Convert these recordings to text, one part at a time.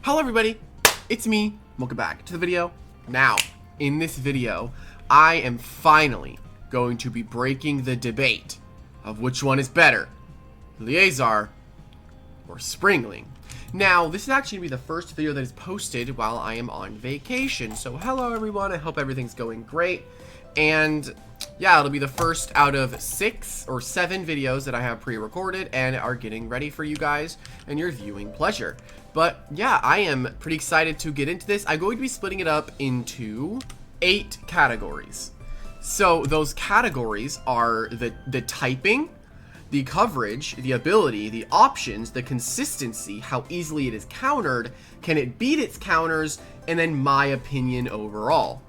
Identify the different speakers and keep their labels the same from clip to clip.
Speaker 1: Hello everybody, it's me. Welcome back to the video. Now, in this video, I am finally going to be breaking the debate of which one is better, Leazar or Springling. Now, this is actually going to be the first video that is posted while I am on vacation. So hello everyone, I hope everything's going great. And yeah, it'll be the first out of 6 or 7 videos that I have pre-recorded and are getting ready for you guys and your viewing pleasure. But yeah, I am pretty excited to get into this. I'm going to be splitting it up into 8 categories. So those categories are the typing, the coverage, the ability, the options, the consistency, how easily it is countered, can it beat its counters, and then my opinion overall.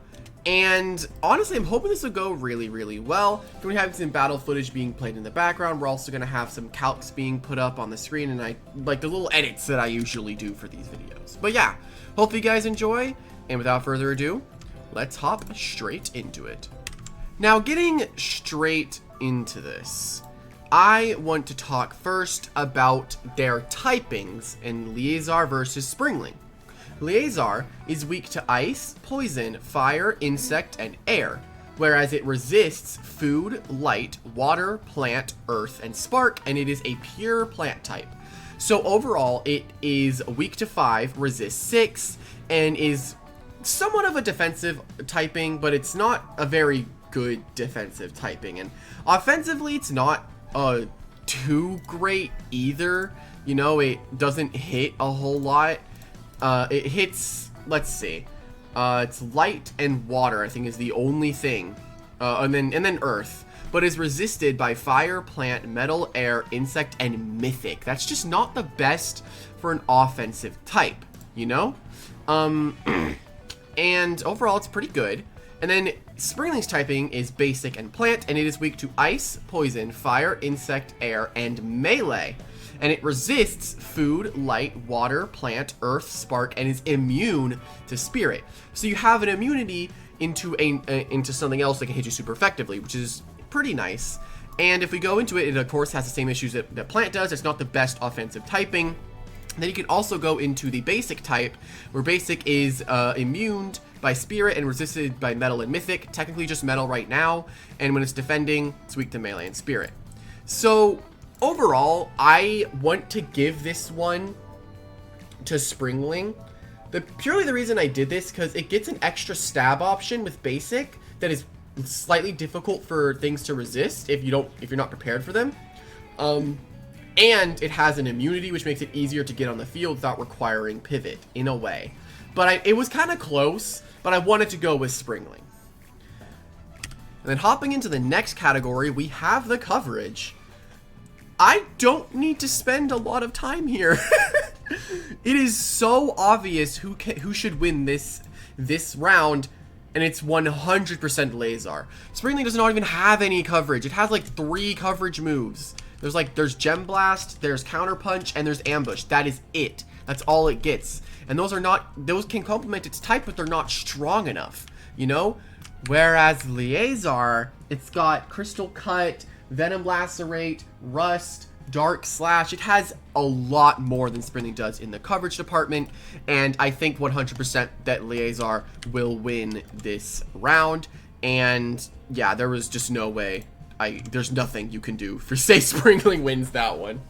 Speaker 1: And honestly, I'm hoping this will go really well. We're going to have some battle footage being played in the background. We're also going to have some calcs being put up on the screen, and I like the little edits that I usually do for these videos. But yeah, hope you guys enjoy, and without further ado, let's hop straight into it. Now, getting straight into this, I want to talk first about their typings in Leazar versus Springling. Leazar is weak to ice, poison, fire, insect, and air, whereas it resists food, light, water, plant, earth, and spark, and it is a pure plant type. So overall, it is weak to 5, resists 6, and is somewhat of a defensive typing, but it's not a very good defensive typing. And offensively, it's not too great either. You know, it doesn't hit a whole lot. It hits, let's see, it's light and water, I think, is the only thing, and then earth, but is resisted by fire, plant, metal, air, insect, and mythic. That's just not the best for an offensive type, you know? And overall, it's pretty good. And then Springling's typing is basic and plant, and it is weak to ice, poison, fire, insect, air, and melee. And it resists food, light, water, plant, earth, spark, and is immune to spirit. So you have an immunity into something else that can hit you super effectively, which is pretty nice. And if we go into it, it of course has the same issues that plant does. It's not the best offensive typing. Then you can also go into the basic type, where basic is immune by spirit and resisted by metal and mythic. Technically just metal right now. And when it's defending, it's weak to melee and spirit. So overall, I want to give this one to Springling. Purely the reason I did this, because it gets an extra stab option with basic that is slightly difficult for things to resist if you're not prepared for them. And it has an immunity, which makes it easier to get on the field without requiring pivot, in a way. But it was kind of close, but I wanted to go with Springling. And then hopping into the next category, we have the coverage. I don't need to spend a lot of time here. It is so obvious who should win this round, and it's 100% Leazar. Springling does not even have any coverage. It has like 3 coverage moves. There's Gem Blast, there's Counter Punch, and there's Ambush. That is it. That's all it gets. And those can complement its type, but they're not strong enough, you know? Whereas Leazar, it's got Crystal Cut, Venom Lacerate, Rust, Dark Slash. It has a lot more than Springling does in the coverage department, and I think 100% that Leazar will win this round. And yeah, there was just no way. There's nothing you can do for say Springling wins that one.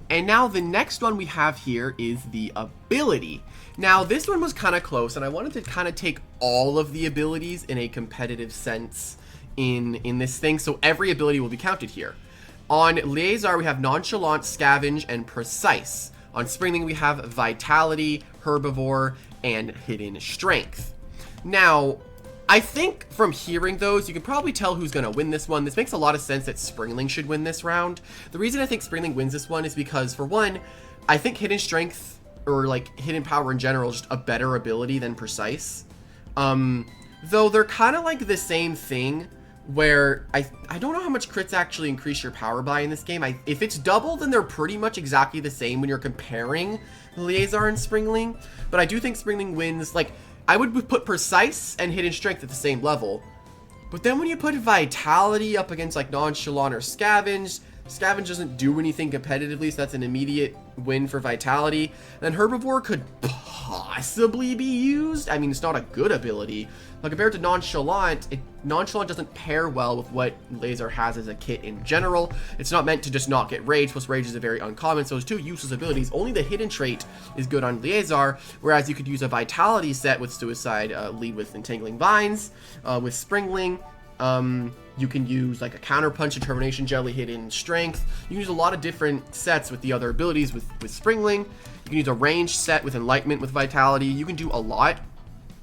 Speaker 1: And now the next one we have here is the ability. Now this one was kind of close, and I wanted to kind of take all of the abilities in a competitive sense in this thing, so every ability will be counted here. On Leazar, we have Nonchalant, Scavenge, and Precise. On Springling, we have Vitality, Herbivore, and Hidden Strength. Now, I think from hearing those, you can probably tell who's going to win this one. This makes a lot of sense that Springling should win this round. The reason I think Springling wins this one is because, for one, I think Hidden Strength, or like Hidden Power in general, is just a better ability than Precise. Though they're kind of like the same thing, where I don't know how much crits actually increase your power by in this game. If it's double, then they're pretty much exactly the same when you're comparing Leazar and Springling. But I do think Springling wins. Like, I would put Precise and Hidden Strength at the same level. But then when you put Vitality up against like Nonchalant or Scavenge, Scavenge doesn't do anything competitively, so that's an immediate win for Vitality. Then Herbivore could possibly be used. I mean, it's not a good ability, but compared to Nonchalant, Nonchalant doesn't pair well with what Leazar has as a kit in general. It's not meant to just not get Rage, plus Rage is a very uncommon, so those two useless abilities. Only the hidden trait is good on Leazar, whereas you could use a Vitality set with Suicide, lead with Entangling Vines, with Springling. You can use like a Counter Punch, Determination Jelly, Hidden Strength. You can use a lot of different sets with the other abilities with Springling. You can use a range set with Enlightenment with Vitality. You can do a lot.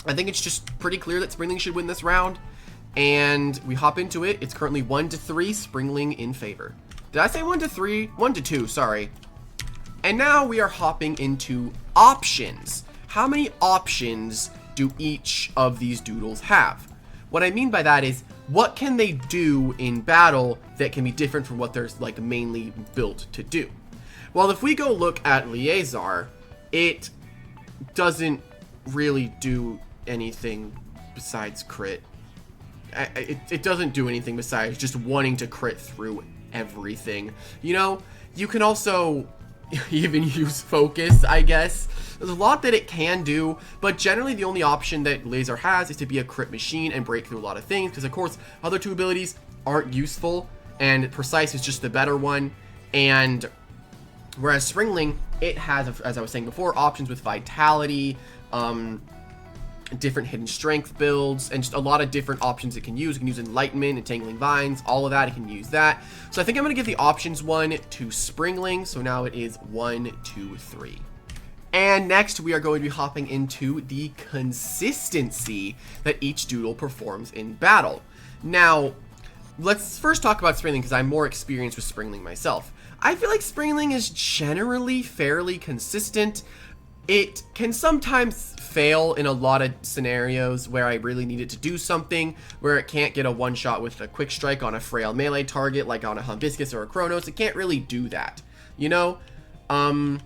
Speaker 1: I think it's just pretty clear that Springling should win this round. And we hop into it. It's currently 1-3, Springling in favor. Did I say 1-3? 1-2, sorry. And now we are hopping into options. How many options do each of these doodles have? What I mean by that is, what can they do in battle that can be different from what they're like mainly built to do? Well, if we go look at Leazar, it doesn't really do anything besides crit. It doesn't do anything besides just wanting to crit through everything. You know, you can also even use focus, I guess. There's a lot that it can do, but generally the only option that Leazar has is to be a crit machine and break through a lot of things, because of course other two abilities aren't useful, and Precise is just the better one. And whereas Springling, it has, as I was saying before, options with Vitality, different hidden strength builds, and just a lot of different options it can use. It can use Enlightenment, Entangling Vines, all of that. It can use that. So I think I'm going to give the options one to Springling. So now it is 1, 2, 3. And next we are going to be hopping into the consistency that each doodle performs in battle. Now, let's first talk about Springling because I'm more experienced with Springling myself. I feel like Springling is generally fairly consistent. It can sometimes fail in a lot of scenarios where I really need it to do something, where it can't get a one-shot with a quick strike on a frail melee target like on a Hibiscus or a Chronos. It can't really do that, you know? And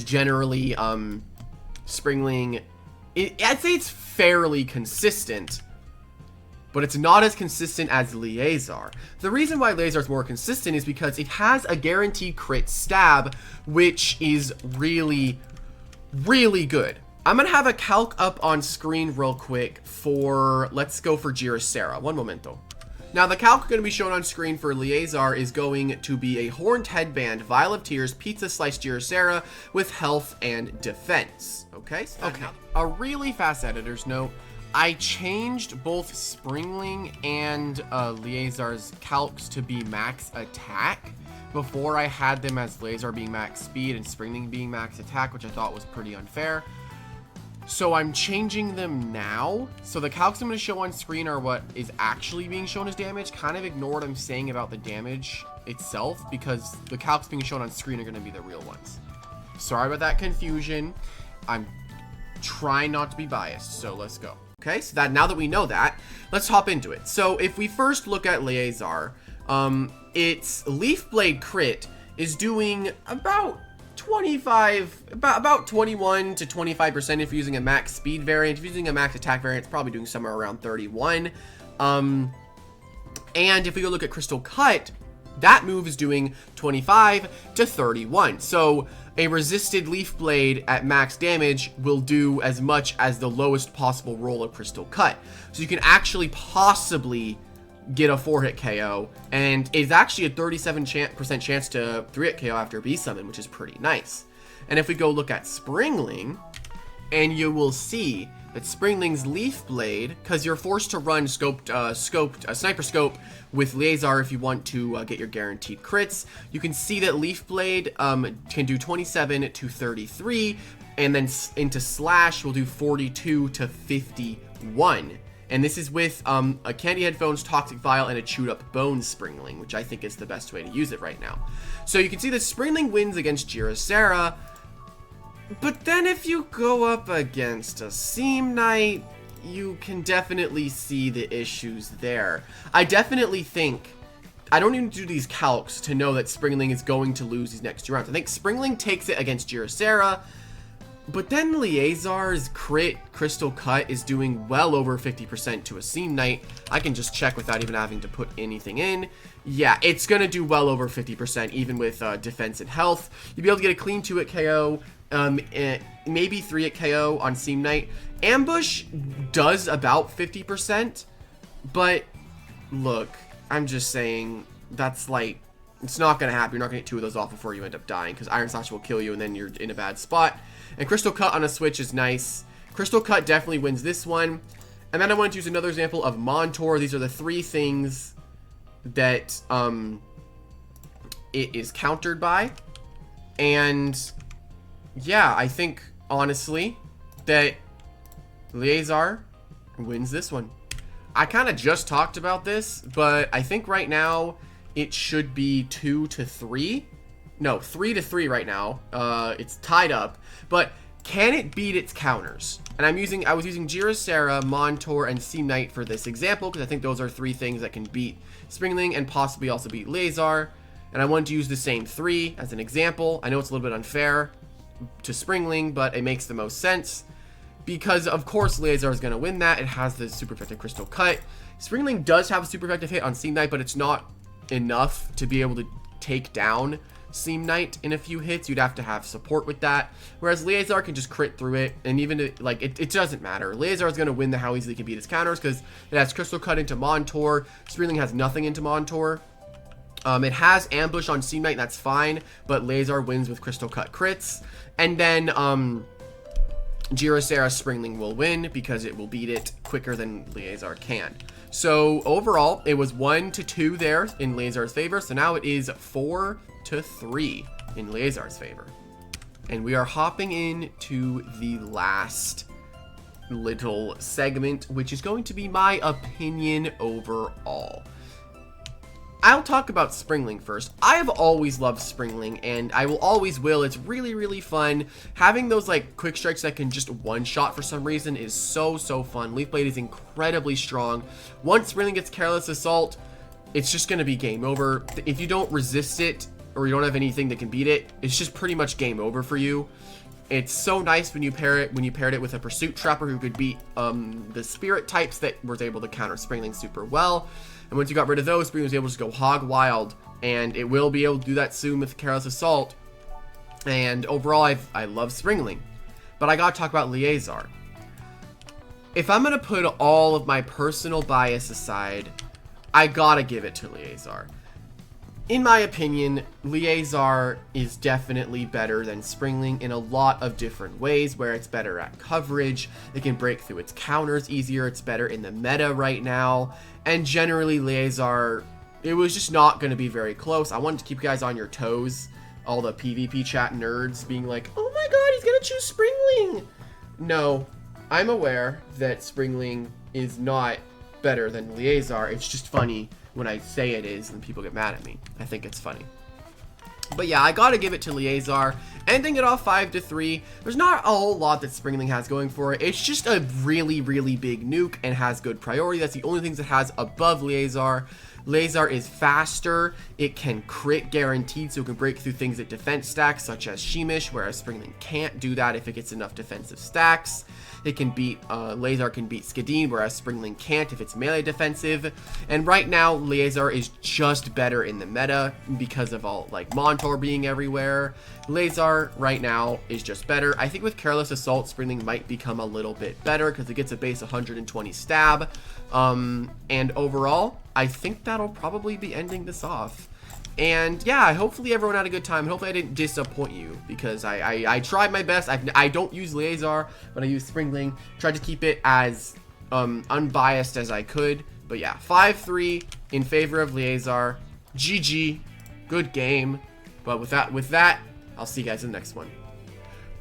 Speaker 1: generally, Springling, I'd say it's fairly consistent, but it's not as consistent as Leazar. The reason why Leazar is more consistent is because it has a guaranteed crit stab, which is really, really good. I'm going to have a calc up on screen real quick for, let's go for Girocera. One momento. Now, the calc going to be shown on screen for Leazar is going to be a Horned Headband, Vial of Tears, Pizza Slice Girocera with health and defense. Okay? Okay. A really fast editor's note. I changed both Springling and Leazar's calcs to be max attack. Before I had them as Leazar being max speed and Springling being max attack, which I thought was pretty unfair. So I'm changing them now. So the calcs I'm going to show on screen are what is actually being shown as damage. Kind of ignore what I'm saying about the damage itself, because the calcs being shown on screen are going to be the real ones. Sorry about that confusion. I'm trying not to be biased, so let's go. Okay, so that now that we know that, let's hop into it. So if we first look at Leazar, its Leaf Blade crit is doing about 21 to 25% if you're using a max speed variant. If you're using a max attack variant, it's probably doing somewhere around 31. And if we go look at Crystal Cut, that move is doing 25 to 31. So a resisted Leaf Blade at max damage will do as much as the lowest possible roll of Crystal Cut. So you can actually possibly get a 4-hit KO, and it's actually a 37% chance to 3-hit KO after Beast Summon, which is pretty nice. And if we go look at Springling, and you will see that Springling's Leaf Blade, because you're forced to run Sniper Scope with Leazar if you want to get your guaranteed crits, you can see that Leaf Blade can do 27 to 33, and then into Slash will do 42 to 51. And this is with a Candy Headphones, Toxic Vial, and a Chewed Up Bones Springling, which I think is the best way to use it right now. So you can see that Springling wins against Girocera, but then if you go up against a Seam Knight, you can definitely see the issues there. I definitely think, I don't even do these calcs to know that Springling is going to lose these next two rounds. I think Springling takes it against Girocera, But then Leazar's crit Crystal Cut is doing well over 50% to a Seam Knight. I can just check without even having to put anything in. Yeah, it's going to do well over 50% even with defense and health. You'll be able to get a clean 2 at KO, maybe 3 at KO on Seam Knight. Ambush does about 50%, but look, I'm just saying that's like, it's not going to happen. You're not going to get 2 of those off before you end up dying because Iron Slash will kill you and then you're in a bad spot. And Crystal Cut on a switch is nice. Crystal Cut definitely wins this one. And then I want to use another example of Montour. These are the 3 things that it is countered by. And yeah, I think honestly that Leazar wins this one. I kind of just talked about this, but I think right now it should be 2 to 3. No, 3 to 3 right now. It's tied up. But can it beat its counters? And I was using Jirasera, Montour, and Seam Knight for this example because I think those are 3 things that can beat Springling and possibly also beat Leazar. And I wanted to use the same 3 as an example. I know it's a little bit unfair to Springling, but it makes the most sense. Because, of course, Leazar is going to win that. It has the super effective Crystal Cut. Springling does have a super effective hit on Seam Knight, but it's not enough to be able to take down Seam Knight in a few hits. You'd have to have support with that. Whereas Leazar can just crit through it, and even, it doesn't matter. Leazar is going to win the how easily it can beat its counters because it has Crystal Cut into Montour. Springling has nothing into Montour. It has Ambush on Seam Knight, that's fine, but Leazar wins with Crystal Cut crits. And then, Jirasera Springling will win because it will beat it quicker than Leazar can. So overall, it was 1 to 2 there in Leazar's favor. So now it is 4 to 3 in Leazar's favor. And we are hopping into the last little segment, which is going to be my opinion overall. I'll talk about Springling first. I have always loved Springling, and I will always will. It's really, really fun. Having those, like, quick strikes that can just one-shot for some reason is so, so fun. Leaf Blade is incredibly strong. Once Springling gets Careless Assault, it's just going to be game over. If you don't resist it, or you don't have anything that can beat it, it's just pretty much game over for you. It's so nice when you paired it with a Pursuit Trapper who could beat the Spirit types that was able to counter Springling super well. And once you got rid of those, Springling was able to just go hog wild, and it will be able to do that soon with Careless Assault. And overall, I love Springling. But I gotta talk about Leazar. If I'm gonna put all of my personal bias aside, I gotta give it to Leazar. In my opinion, Leazar is definitely better than Springling in a lot of different ways, where it's better at coverage, it can break through its counters easier, it's better in the meta right now, and generally Leazar, it was just not going to be very close. I wanted to keep you guys on your toes, all the PvP chat nerds being like, oh my god, he's going to choose Springling! No, I'm aware that Springling is not better than Leazar, it's just funny when I say it is and people get mad at me. I think it's funny. But yeah, I gotta give it to Leazar. Ending it off 5 to 3. There's not a whole lot that Springling has going for it. It's just a really, really big nuke and has good priority. That's the only things it has above Leazar. Leazar is faster. It can crit guaranteed, so it can break through things at defense stacks, such as Sheemish, whereas Springling can't do that if it gets enough defensive stacks. It can beat, Leazar can beat Skadeen, whereas Springling can't if it's melee defensive. And right now, Leazar is just better in the meta because of all, like, Montour being everywhere. Leazar right now is just better. I think with Careless Assault, Springling might become a little bit better because it gets a base 120 stab. And overall, I think that'll probably be ending this off. And yeah, hopefully everyone had a good time. Hopefully I didn't disappoint you because I tried my best. I don't use Leazar, but I use Springling. Tried to keep it as unbiased as I could. But yeah, 5-3 in favor of Leazar. GG. Good game. But with that, I'll see you guys in the next one.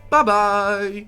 Speaker 1: Bye-bye.